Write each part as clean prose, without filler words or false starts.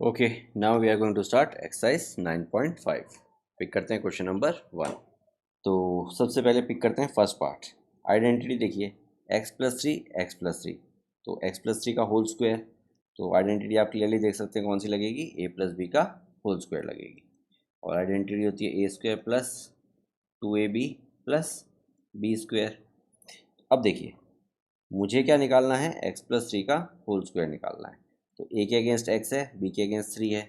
Okay, now we are going to start exercise 9.5। Pick करते हैं question number 1। तो सबसे पहले पिक करते हैं फर्स्ट पार्ट। आइडेंटिटी देखिए, x plus three X plus three, तो x प्लस थ्री का होल स्क्वायर। तो आइडेंटिटी आप क्लियरली देख सकते हैं कौन सी लगेगी, a प्लस बी का होल स्क्वायर लगेगी। और आइडेंटिटी होती है A square plus 2ab plus B square. अब देखिए, मुझे क्या निकालना है, x प्लस थ्री का होल स्क्वायर निकालना है। तो a के अगेंस्ट x है, b के अगेंस्ट थ्री है,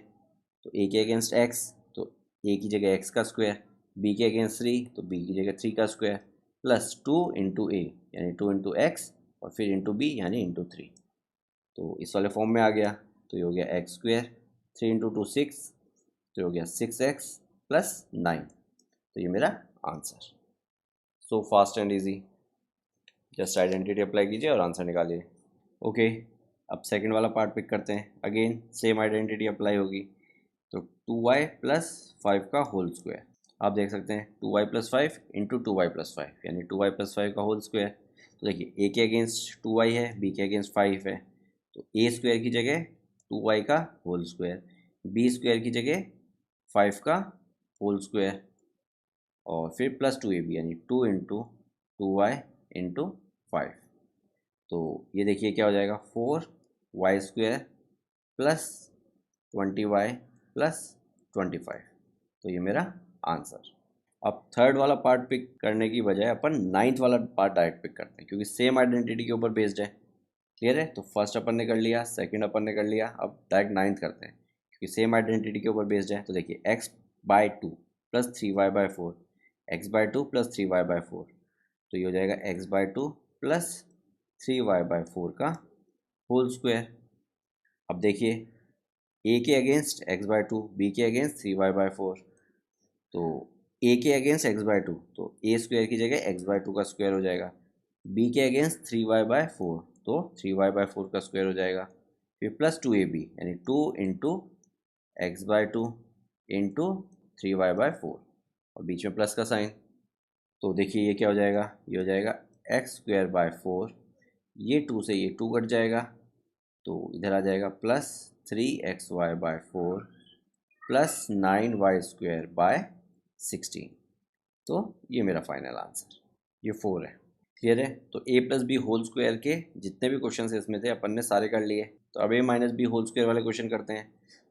तो a के अगेंस्ट x, तो a की जगह x का स्क्वायर, b के अगेंस्ट थ्री तो b की जगह थ्री का स्क्वायर, प्लस टू इंटू ए यानी टू इंटू एक्स, और फिर इंटू बी यानी इंटू थ्री। तो इस वाले फॉर्म में आ गया, तो ये हो गया x square, three into two six, तो ये हो गया सिक्स एक्स प्लस नाइन। तो ये मेरा answer. So fast and easy, just identity apply कीजिए और आंसर निकालिए। ओके, अब सेकंड वाला पार्ट पिक करते हैं। अगेन सेम आइडेंटिटी अप्लाई होगी। तो टू वाई प्लस फाइव का होल स्क्वायर, आप देख सकते हैं two y plus five into two y plus five यानी टू वाई प्लस फाइव का होल स्क्वायर। तो देखिए, ए के अगेंस्ट टू वाई है, बी के अगेंस्ट फाइव है, तो ए स्क्वायर की जगह टू वाई का होल स्क्वायर, बी स्क्वायर की जगह फाइव का होल स्क्वायर, और फिर प्लस टू ए बी यानी two into two y into five. तो ये देखिए क्या हो जाएगा, four y square plus twenty y plus twenty five. तो ये मेरा आंसर। अब थर्ड वाला पार्ट पिक करने की बजाय अपन नाइन्थ वाला पार्ट डायरेक्ट पिक करते हैं, क्योंकि सेम आइडेंटिटी के ऊपर बेस्ड है। क्लियर है? तो फर्स्ट अपन ने कर लिया, सेकंड अपन ने कर लिया, अब डायरेक्ट नाइन्थ करते हैं क्योंकि सेम आइडेंटिटी के ऊपर बेस्ड है। तो देखिए, X by two plus three Y by four, X by two plus three Y by four, तो ये हो जाएगा X by two plus three Y by four का होल स्क्वायर। अब देखिए, ए के against X by two, B के against three Y by four, तो ए के अगेंस्ट एक्स बाय टू, तो ए स्क्वायर की जगह एक्स बाय टू का स्क्वायर हो जाएगा। बी के against three Y by four, तो थ्री वाई बाय फोर का स्क्वायर हो जाएगा। फिर प्लस टू ए बी यानी two into x by two into three Y by four, और बीच में प्लस का साइन। तो देखिए ये क्या हो जाएगा, ये हो जाएगा एक्स स्क्वायर बाय फोर, ये टू से ये टू कट जाएगा, तो इधर आ जाएगा plus three x y by four plus nine y square by sixteen. तो ये मेरा फाइनल आंसर, ये फोर है। क्लियर है? तो a plus b whole square के जितने भी क्वेश्चन इसमें थे अपन ने सारे कर लिए। तो अब ए माइनस बी होल स्क्वायर वाले क्वेश्चन करते हैं।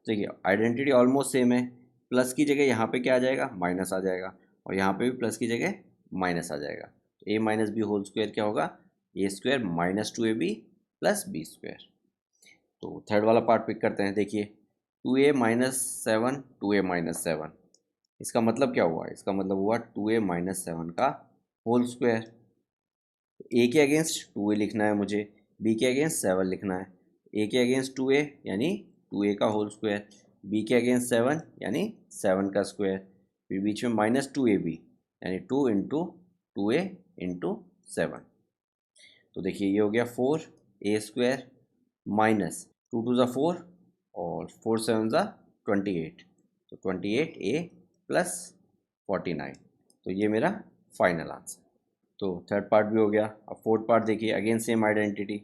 देखिए, आइडेंटिटी ऑलमोस्ट सेम है, प्लस की जगह यहाँ पे क्या आ जाएगा, माइनस आ जाएगा, और यहाँ पे भी प्लस की जगह माइनस आ जाएगा। तो A minus B whole square क्या होगा, A square minus two A B plus B square. तो थर्ड वाला पार्ट पिक करते हैं। देखिए, two A minus seven, two A minus seven, इसका मतलब क्या हुआ, इसका मतलब हुआ टू ए माइनस सेवन का होल स्क्वायर। ए के अगेंस्ट टू ए लिखना है मुझे, बी के अगेंस्ट सेवन लिखना है। ए के अगेंस्ट टू ए यानी टू ए का होल स्क्वायर, बी के अगेंस्ट सेवन यानी सेवन का स्क्वायर, फिर बीच में माइनस टू ए बी यानी two into two a into seven. तो देखिए ये हो गया four a square minus two two ज़ा फोर, और फोर सेवन ज़ा ट्वेंटी एट, तो twenty eight a plus forty nine. तो ये मेरा फाइनल आंसर। तो थर्ड पार्ट भी हो गया। अब फोर्थ पार्ट देखिए, अगेन सेम आइडेंटिटी,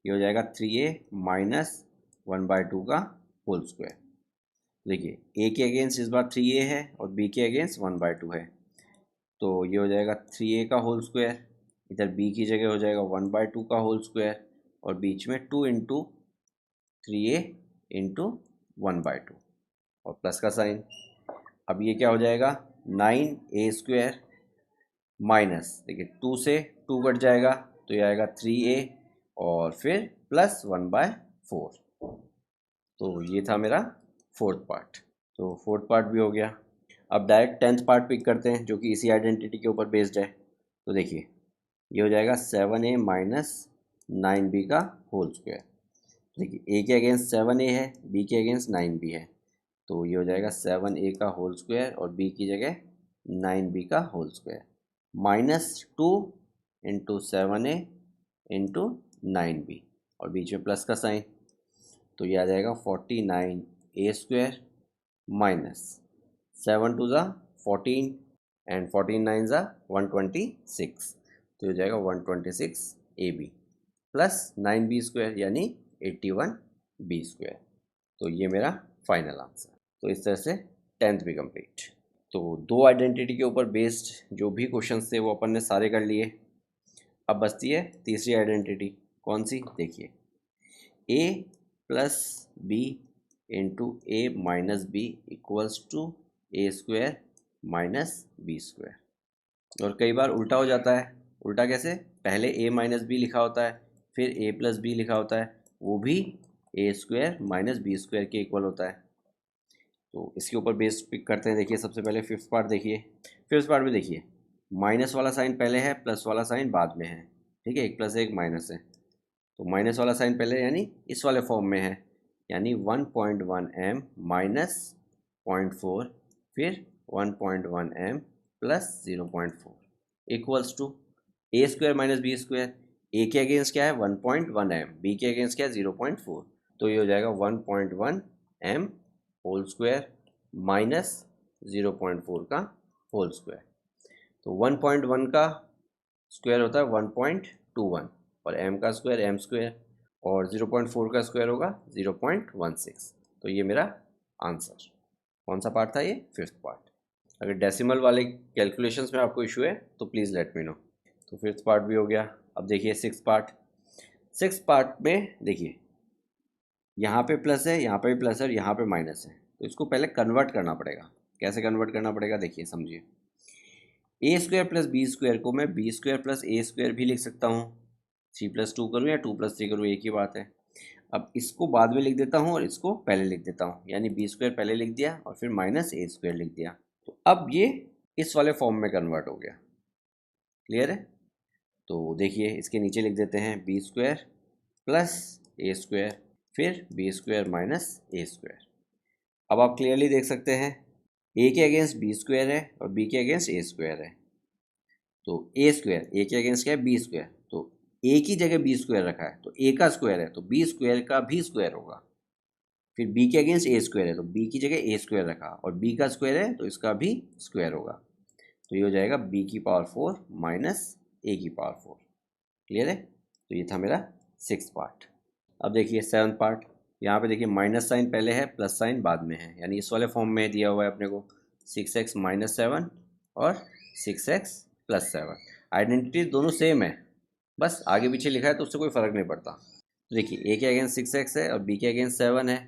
ये हो जाएगा three A minus one by two का होल स्क्वायर। देखिए, ए के अगेंस्ट इस बार थ्री ए है और बी के अगेंस्ट वन बाई टू है, तो ये हो जाएगा थ्री ए का होल स्क्वायर, इधर बी की जगह हो जाएगा वन बाई टू का होल स्क्वायर, और बीच में to into three A into one by two, और प्लस का साइन। अब ये क्या हो जाएगा, नाइन ए स्क्वायर माइनस, देखिए टू से टू कट जाएगा, तो ये आएगा थ्री ए, और फिर प्लस वन बाय फोर। तो ये था मेरा फोर्थ पार्ट। तो फोर्थ पार्ट भी हो गया। अब डायरेक्ट टेंथ पार्ट पिक करते हैं जो कि इसी आइडेंटिटी के ऊपर बेस्ड है। तो देखिए, ये हो जाएगा सेवन ए माइनस नाइन बी का होल स्क्वायर। देखिए, ए के अगेंस्ट सेवन ए है, बी के अगेंस्ट नाइन बी है, तो ये हो जाएगा सेवन ए का होल स्क्वायर और बी की जगह नाइन बी का whole square, minus two into seven A into nine B, और बीच में प्लस का साइन। तो ये आ जाएगा forty nine a square minus seven two ज़ा फोर्टीन, एंड फोर्टीन नाइन ज़ा वन ट्वेंटी सिक्स, तो हो जाएगा one twenty six a B plus nine b square यानी एट्टी वन बी स्क्वायर। तो ये मेरा फाइनल आंसर। तो इस तरह से 10th भी कंप्लीट। तो 2 आइडेंटिटी के ऊपर बेस्ड जो भी क्वेश्चंस थे वो अपन ने सारे कर लिए। अब बचती है तीसरी आइडेंटिटी, कौन सी देखिए, a plus b into a minus b equals to A square minus B square. और कई बार उल्टा हो जाता है। उल्टा कैसे, पहले a माइनस बी लिखा होता है, फिर a प्लस बी लिखा होता है, वो भी ए स्क्वायर माइनस बी स्क्वायर के इक्वल होता है। तो इसके ऊपर बेस पिक करते हैं। देखिए सबसे पहले फिफ्थ पार्ट देखिए। फिफ्थ पार्ट में देखिए माइनस वाला साइन पहले है, प्लस वाला साइन बाद में है। ठीक है, एक प्लस है एक माइनस है। तो माइनस वाला साइन पहले यानी इस वाले फॉर्म में है, यानी 1.1 m माइनस 0.4, फिर 1.1 m plus 0.4 equals to A square minus B square. A के अगेंस्ट क्या है 1.1 m, बी के अगेंस्ट क्या है 0.4। तो ये हो जाएगा 1.1 m होल स्क्वायर माइनस 0.4 का होल स्क्वायर। तो 1.1 का स्क्वायर होता है 1.21 और m का स्क्वायर m स्क्वायर, और 0.4 का स्क्वायर होगा 0.16। तो ये मेरा आंसर। कौन सा पार्ट था ये, फिफ्थ पार्ट। अगर डेसिमल वाले कैलकुलेशंस में आपको इशू है तो प्लीज़ लेट मी नो। तो फिफ्थ पार्ट भी हो गया। अब देखिए सिक्स पार्ट। सिक्स पार्ट में देखिए यहाँ पे प्लस है, यहाँ पे भी प्लस है और यहाँ पे माइनस है। तो इसको पहले कन्वर्ट करना पड़ेगा। कैसे कन्वर्ट करना पड़ेगा देखिए समझिए। ए स्क्वायर प्लस बी स्क्वायर को मैं बी स्क्वायर प्लस ए स्क्वायर भी लिख सकता हूँ। 3+2 करूँ या 2+3 करूँ एक ही बात है। अब इसको बाद में लिख देता हूँ और इसको पहले लिख देता हूँ, यानी बी स्क्वायर पहले लिख दिया और फिर माइनस ए स्क्वायर लिख दिया। तो अब ये इस वाले फॉर्म में कन्वर्ट हो गया। क्लियर है। तो देखिए इसके नीचे लिख देते हैं बी स्क्वायर प्लस ए स्क्वायर, फिर बी स्क्वायर माइनस ए स्क्वायर। अब आप क्लियरली देख सकते हैं ए के अगेंस्ट बी स्क्वायर है और बी के अगेंस्ट ए स्क्वायर है। तो ए स्क्वायर ए के अगेंस्ट क्या है बी स्क्वायर, तो ए की जगह बी स्क्वायर रखा है तो ए का स्क्वायर है तो बी स्क्वायर का भी स्क्वायर होगा। फिर बी के अगेंस्ट ए स्क्वायर है तो बी की जगह ए स्क्वायर रखा और बी का स्क्वायर है तो इसका भी स्क्वायर होगा। तो ये हो जाएगा बी की पावर 4 माइनस ए की पावर 4। क्लियर है। तो ये था मेरा सिक्स पार्ट। अब देखिए सेवन्थ पार्ट। यहाँ पे देखिए माइनस साइन पहले है, प्लस साइन बाद में है, यानी इस वाले फॉर्म में दिया हुआ है अपने को 6x माइनस 7 और 6x प्लस 7। आइडेंटिटी दोनों सेम है, बस आगे पीछे लिखा है तो उससे कोई फ़र्क नहीं पड़ता। तो देखिए ए के अगेंस्ट 6x है और बी के अगेंस्ट 7 है।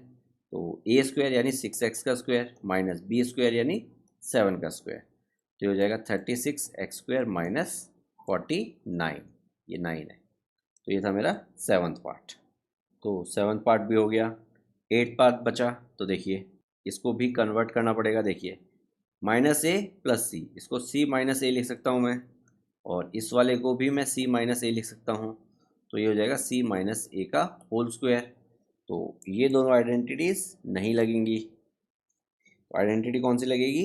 तो ए स्क्वायर यानी 6x का स्क्वायर माइनस बी स्क्वायर यानी 7 का स्क्वायर। तो हो जाएगा 36x स्क्वायर माइनस 49, ये 9 है। तो ये था मेरा सेवन्थ पार्ट। तो सेवन्थ पार्ट भी हो गया। एट पार्ट बचा। तो देखिए इसको भी कन्वर्ट करना पड़ेगा। देखिए माइनस ए प्लस सी, इसको सी माइनस ए लिख सकता हूँ मैं, और इस वाले को भी मैं सी माइनस ए लिख सकता हूँ। तो ये हो जाएगा सी माइनस ए का होल स्क्वायर। तो ये दोनों आइडेंटिटीज़ नहीं लगेंगी। तो आइडेंटिटी कौन सी लगेगी,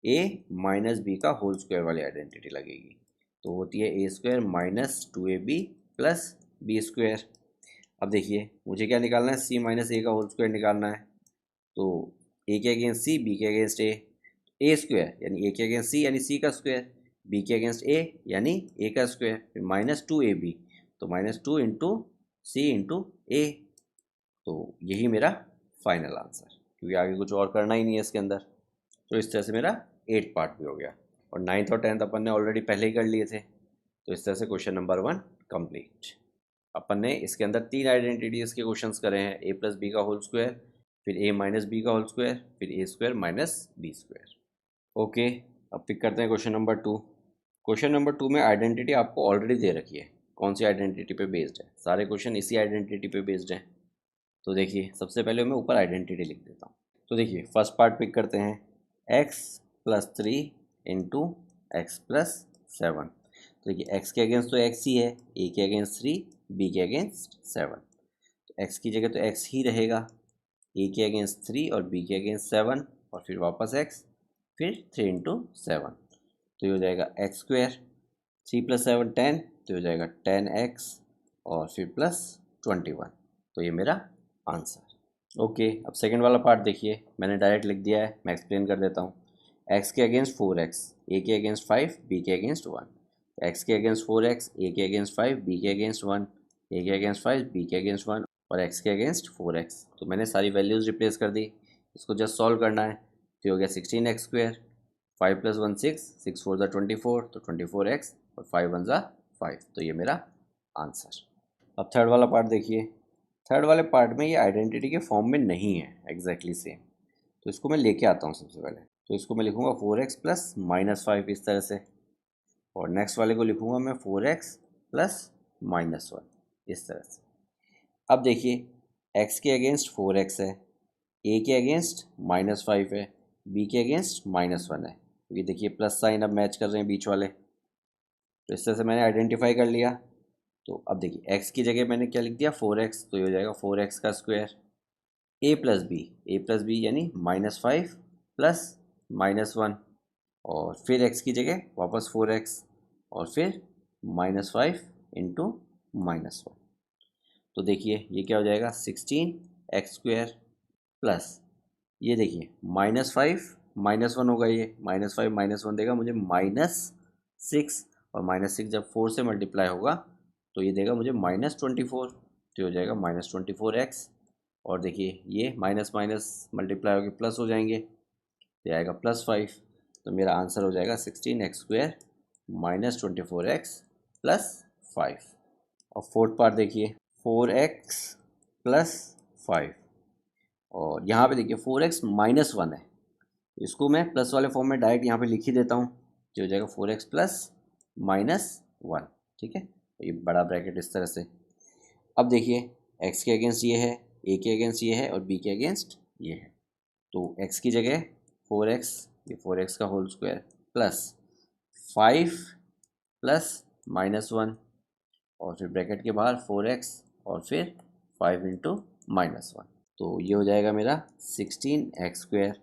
ए माइनस बी का होल स्क्वायर वाली आइडेंटिटी लगेगी। तो होती है A square minus 2ab plus B square. अब देखिए मुझे क्या निकालना है, सी माइनस ए का होल स्क्वायर निकालना है। तो ए के अगेंस्ट सी, बी के अगेंस्ट ए स्क्वायर यानी ए के अगेंस्ट सी यानी सी का स्क्वायर, बी के अगेंस्ट ए यानी ए का स्क्वायर, फिर माइनस 2ab, तो माइनस 2 इंटू सी इंटू ए। तो यही मेरा फाइनल आंसर, क्योंकि आगे कुछ और करना ही नहीं है इसके अंदर। तो इस तरह से मेरा 8 पार्ट भी हो गया, और 9th और 10th अपन ने ऑलरेडी पहले ही कर लिए थे। तो इस तरह से क्वेश्चन नंबर 1 कंप्लीट। अपन ने इसके अंदर 3 आइडेंटिटीज़ के क्वेश्चंस करे हैं, ए प्लस बी का होल स्क्वायर, फिर ए माइनस बी का होल स्क्वायर, फिर A square minus B square. Okay, अब पिक करते हैं क्वेश्चन नंबर 2। क्वेश्चन नंबर 2 में आइडेंटिटी आपको ऑलरेडी दे रखी है। कौन सी आइडेंटिटी पे बेस्ड है, सारे क्वेश्चन इसी आइडेंटिटी पे बेस्ड हैं। तो देखिए सबसे पहले मैं ऊपर आइडेंटिटी लिख देता हूँ। तो देखिए फर्स्ट पार्ट पिक करते हैं, x plus 3 into x plus 7। तो देखिए एक्स के अगेंस्ट तो एक्स ही है, ए के अगेंस्ट 3, बी के अगेंस्ट 7। तो एक्स की जगह तो एक्स ही रहेगा, ए के अगेंस्ट 3 और बी के अगेंस्ट 7, और फिर वापस एक्स, फिर 3 इंटू 7। तो ये हो जाएगा एक्स स्क्वायर, 3 प्लस 7 10, तो हो जाएगा 10x और फिर प्लस 21। तो ये मेरा आंसर। ओके, अब सेकंड वाला पार्ट देखिए, मैंने डायरेक्ट लिख दिया है, मैं एक्सप्लेन कर देता हूँ। एक्स के अगेंस्ट 4x, ए के अगेंस्ट 5, बी के अगेंस्ट 1। एक्स के अगेंस्ट 4x, ए के अगेंस्ट 5, बी के अगेंस्ट 1, ए के अगेंस्ट 5, बी के अगेंस्ट 1, और x के अगेंस्ट 4x। तो मैंने सारी वैल्यूज़ रिप्लेस कर दी, इसको जस्ट सॉल्व करना है। तो हो गया 16x², 5 + 1 6, 6 4 ज़ा 24, तो 24x और 5 1 ज़ा 5, तो ये मेरा आंसर। अब थर्ड वाला पार्ट देखिए। थर्ड वाले पार्ट में ये आइडेंटिटी के फॉर्म में नहीं है एग्जैक्टली सेम, तो इसको मैं लेके आता हूँ सबसे पहले। तो इसको मैं लिखूँगा 4x + -5 इस तरह से, और नेक्स्ट वाले को लिखूँगा मैं 4x + -1 इस तरह से। अब देखिए x के अगेंस्ट 4x है, a के अगेंस्ट -5 है, b के अगेंस्ट -1 है। तो ये देखिए प्लस साइन अब मैच कर रहे हैं बीच वाले, तो इस तरह से मैंने आइडेंटिफाई कर लिया। तो अब देखिए x की जगह मैंने क्या लिख दिया 4x, तो ये हो जाएगा 4x का स्क्वायर। a + b यानी -5 + -1, और फिर x की जगह वापस 4x, और फिर -5 × -1। तो देखिए ये क्या हो जाएगा 16x² प्लस, ये देखिए -5 -1 होगा, ये -5 -1 देगा मुझे -6, और -6 जब 4 से मल्टीप्लाई होगा तो ये देगा मुझे -24, तो हो जाएगा -24x। और देखिए ये माइनस माइनस मल्टीप्लाई होकर प्लस हो जाएंगे, ये आएगा +5। तो मेरा आंसर हो जाएगा 16x² -24x + 5। और फोर्थ पार्ट देखिए 4x + 5, और यहाँ पे देखिए 4x -1 है, इसको मैं प्लस वाले फॉर्म में डायरेक्ट यहाँ पे लिख ही देता हूँ, जो हो जाएगा 4x + -1। ठीक है, तो ये बड़ा ब्रैकेट इस तरह से। अब देखिए x के अगेंस्ट ये है, a के अगेंस्ट ये है, और b के अगेंस्ट ये है। तो x की जगह 4x, ये 4x का होल स्क्वायर प्लस 5 + -1, और फिर ब्रैकेट के बाहर 4x, और फिर 5 × -1। तो ये हो जाएगा मेरा 16x²।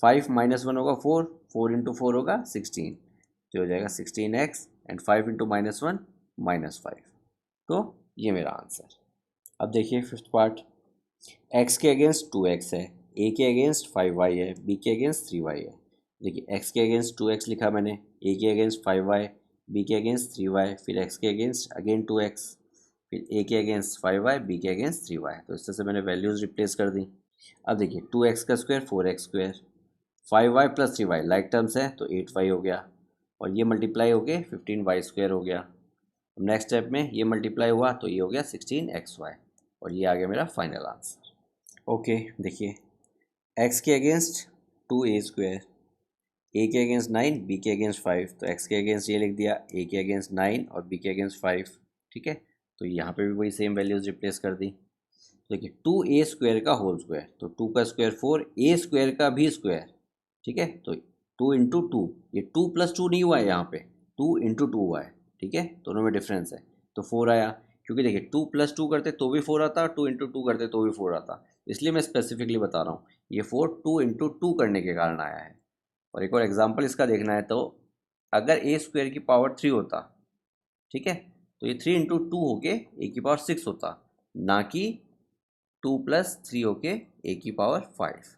5 -1 होगा 4, 4 × 4 होगा 16, तो हो जाएगा 16x, एंड 5 × -1 -5। तो ये मेरा आंसर। अब देखिए फिफ्थ पार्ट, x के अगेंस्ट 2x है, a के अगेंस्ट 5y है, b के अगेंस्ट 3y है। देखिए x के अगेंस्ट 2x लिखा मैंने, a के अगेंस्ट 5y, b के अगेंस्ट 3y, फिर x के अगेंस्ट अगेन 2x, फिर a के अगेंस्ट 5y, b के अगेंस्ट 3y। तो इस तरह से मैंने वैल्यूज़ रिप्लेस कर दी। अब देखिए 2x का square 4x², 5y + 3y like terms है तो 8y हो गया, और ये मल्टीप्लाई हो गए 15y² हो गया। नेक्स्ट स्टेप में ये मल्टीप्लाई हुआ तो ये हो गया 16xy, और ये आ गया मेरा फाइनल आंसर। ओके देखिए x के अगेंस्ट 2a², a के अगेंस्ट 9, b के अगेंस्ट 5, तो x के अगेंस्ट ये लिख दिया, a के अगेंस्ट 9 और b के अगेंस्ट 5। ठीक है, तो यहाँ पे भी वही सेम वैल्यूज़ रिप्लेस कर दी। देखिए 2a² का होल स्क्वायर, तो 2 का स्क्वायर 4, a² का भी स्क्वायर। ठीक है, तो 2 × 2, ये 2 + 2 नहीं हुआ है यहाँ पे, 2 × 2 हुआ है। ठीक है, दोनों में डिफरेंस है, तो 4 आया। क्योंकि देखिए 2 + 2 करते तो भी 4 आता, 2 × 2 करते तो भी 4 आता, इसलिए मैं स्पेसिफिकली बता रहा हूँ ये 4 2 × 2 करने के कारण आया है। और एक और एग्जाम्पल इसका देखना है, तो अगर a² की पावर 3 होता, ठीक है, तो ये 3 × 2 होके a की पावर 6 होता, ना कि 2 + 3 होके a की पावर 5।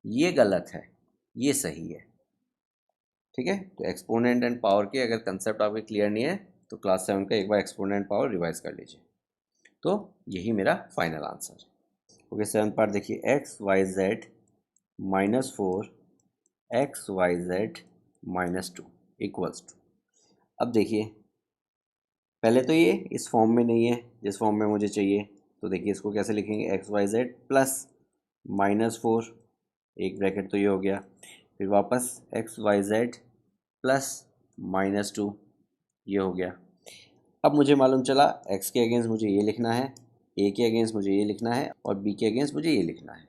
ये गलत है, ये सही है। ठीक है, तो एक्सपोनेंट एंड पावर के अगर कंसेप्ट आपके क्लियर नहीं है तो क्लास 7 का एक बार एक्सपोनेंट पावर रिवाइज कर लीजिए। तो यही मेरा फाइनल आंसर है। ओके, सेवन पार्ट देखिए x, y, z -4 x, y, z -2 = अब देखिए पहले तो ये इस फॉर्म में नहीं है जिस फॉर्म में मुझे चाहिए, तो देखिए इसको कैसे लिखेंगे x, y, z प्लस -4, एक ब्रैकेट तो ये हो गया, फिर वापस x, y, z प्लस -2, ये हो गया। अब मुझे मालूम चला x के अगेंस्ट मुझे ये लिखना है, a के अगेंस्ट मुझे ये लिखना है, और b के अगेंस्ट मुझे ये लिखना है।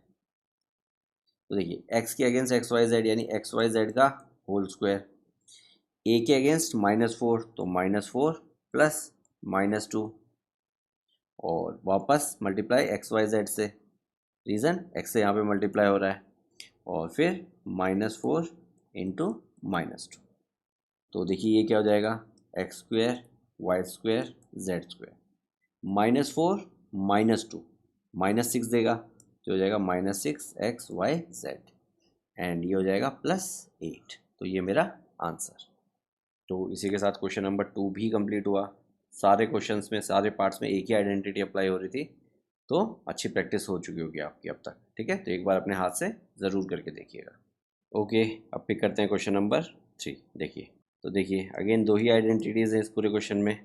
तो देखिए x के अगेंस्ट एक्स वाई जेड यानी एक्स वाई जेड का होल स्क्वायर, a के अगेंस्ट -4 तो -4 प्लस -2, और वापस मल्टीप्लाई एक्स वाई जेड से, रीज़न x से यहाँ पे मल्टीप्लाई हो रहा है, और फिर -4 × -2। तो देखिए ये क्या हो जाएगा x² y² z², -4 -2 -6 देगा, तो हो जाएगा -6 x y z, एंड ये हो जाएगा +8। तो ये मेरा आंसर। तो इसी के साथ क्वेश्चन नंबर 2 भी कंप्लीट हुआ। सारे क्वेश्चंस में, सारे पार्ट्स में एक ही आइडेंटिटी अप्लाई हो रही थी, तो अच्छी प्रैक्टिस हो चुकी होगी आपकी अब तक, ठीक है। तो एक बार अपने हाथ से ज़रूर करके देखिएगा। ओके, अब पिक करते हैं क्वेश्चन नंबर 3। देखिए, तो देखिए अगेन दो ही आइडेंटिटीज़ हैं इस पूरे क्वेश्चन में।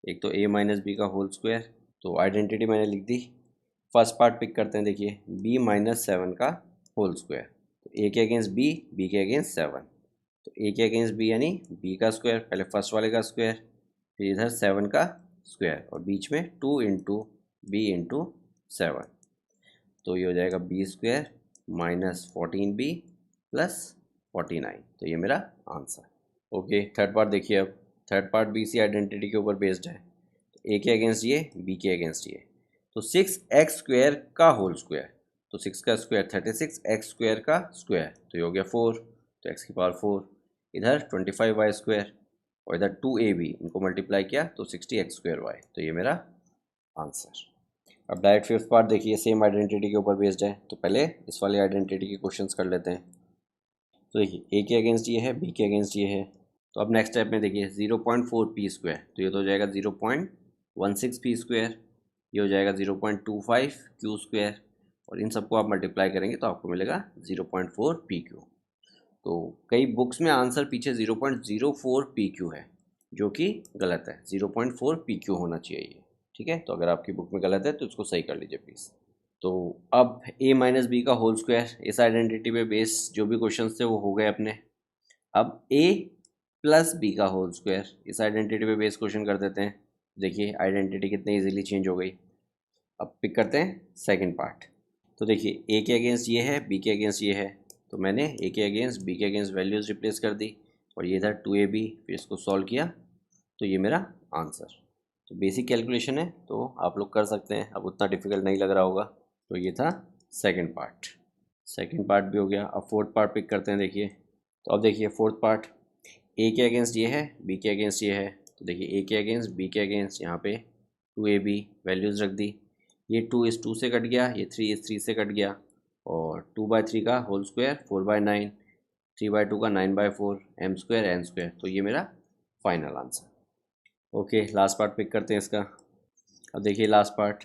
एक तो a माइनस बी का होल स्क्वायर, तो आइडेंटिटी मैंने लिख दी। फर्स्ट पार्ट पिक करते हैं। देखिए b माइनस 7 का होल स्क्वायर, तो a के अगेंस्ट b के अगेंस्ट 7, तो a के अगेंस्ट b यानी b का स्क्वायर, पहले फर्स्ट वाले का स्क्वायर, फिर इधर 7 का स्क्वायर और बीच में 2 इंटू बी इंटू 7, तो ये हो जाएगा B square minus 14b plus 49, तो ये मेरा आंसर। ओके, थर्ड पार्ट देखिए। अब third part b c identity के ऊपर बेस्ड है, तो ए के अगेंस्ट ये, बी के अगेंस्ट ये, तो 6x स्क्वायर का होल स्क्वायर, तो 6 का स्क्वायर 36, x स्क्वायर का स्क्वायर, तो ये हो गया 4, तो x की पावर 4, इधर 25y स्क्वायर और इधर 2ab, इनको मल्टीप्लाई किया तो 60x स्क्वायर y, तो ये मेरा आंसर। अब डायरेक्ट फिफ्थ पार्ट देखिए, सेम आइडेंटिटी के ऊपर बेस्ड है, तो पहले इस वाली आइडेंटिटी के क्वेश्चंस कर लेते हैं। तो देखिए ए के अगेंस्ट ये है, बी के अगेंस्ट ये है, तो अब नेक्स्ट स्टेप में देखिए 0.4 पी स्क्वायर, तो ये तो हो जाएगा 0.16 पी स्क्वायर, ये हो जाएगा 0.25 क्यू स्क्वायर, और इन सबको आप मल्टीप्लाई करेंगे तो आपको मिलेगा 0.4 पी क्यू। तो कई बुक्स में आंसर पीछे 0.04 पी क्यू है, जो कि गलत है, 0.4 पी क्यू होना चाहिए, ठीक है। तो अगर आपकी बुक में गलत है तो इसको सही कर लीजिए प्लीज़। तो अब a माइनस बी का होल स्क्वायर, इस आइडेंटिटी पे बेस जो भी क्वेश्चन थे वो हो गए अपने। अब a प्लस बी का होल स्क्वायर, इस आइडेंटिटी पे बेस क्वेश्चन कर देते हैं। देखिए आइडेंटिटी कितनी इजीली चेंज हो गई। अब पिक करते हैं सेकंड पार्ट। तो देखिए a के अगेंस्ट ये है, b के अगेंस्ट ये है, तो मैंने a के अगेंस्ट b के अगेंस्ट वैल्यूज़ रिप्लेस कर दी और ये था 2ab, फिर इसको सॉल्व किया तो ये मेरा आंसर। तो बेसिक कैलकुलेशन है तो आप लोग कर सकते हैं, अब उतना डिफिकल्ट नहीं लग रहा होगा। तो ये था सेकंड पार्ट, सेकंड पार्ट भी हो गया। अब फोर्थ पार्ट पिक करते हैं। देखिए, तो अब देखिए फोर्थ पार्ट, ए के अगेंस्ट ये है, बी के अगेंस्ट ये है, तो देखिए ए के अगेंस्ट बी के अगेंस्ट यहाँ पे 2ab वैल्यूज़ रख दी, ये 2 इस 2 से कट गया, ये 3 इस 3 से कट गया, और 2/3 का होल स्क्वायर 4/9, 3/2 का 9/4, m स्क्वायर n स्क्वायर, तो ये मेरा final answer. Okay, last part pick करते हैं इसका। अब देखिए लास्ट पार्ट,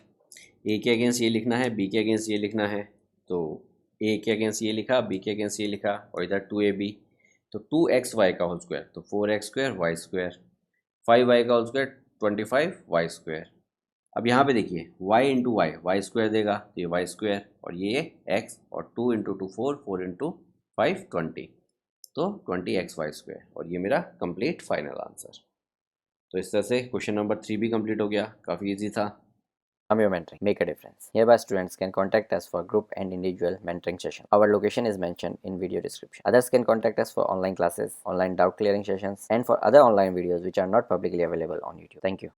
ए के अगेंस्ट ये लिखना है, बी के अगेंस्ट ये लिखना है, तो ए के अगेंस्ट ये लिखा, बी के अगेंस्ट ये लिखा, और इधर 2ab, तो 2xy का होल स्क्वायर, तो 4x square Y square, 5y का होल स्क्वायर 25y स्क्वायर। अब यहाँ पे देखिए y इंटू वाई स्क्वायर देगा, तो ये वाई स्क्वायर और ये x, और 2 इंटू 2 4, 4 इंटू 5 20, तो 20xy स्क्वायर, और ये मेरा कंप्लीट फाइनल आंसर। तो इस तरह से क्वेश्चन नंबर 3 भी कंप्लीट हो गया, काफ़ी इजी था। Amyo Mentoring. Make a difference. Hereby students can contact us for group and individual mentoring session. Our location is mentioned in video description. Others can contact us for online classes, online doubt clearing sessions, and for other online videos which are not publicly available on YouTube. Thank you.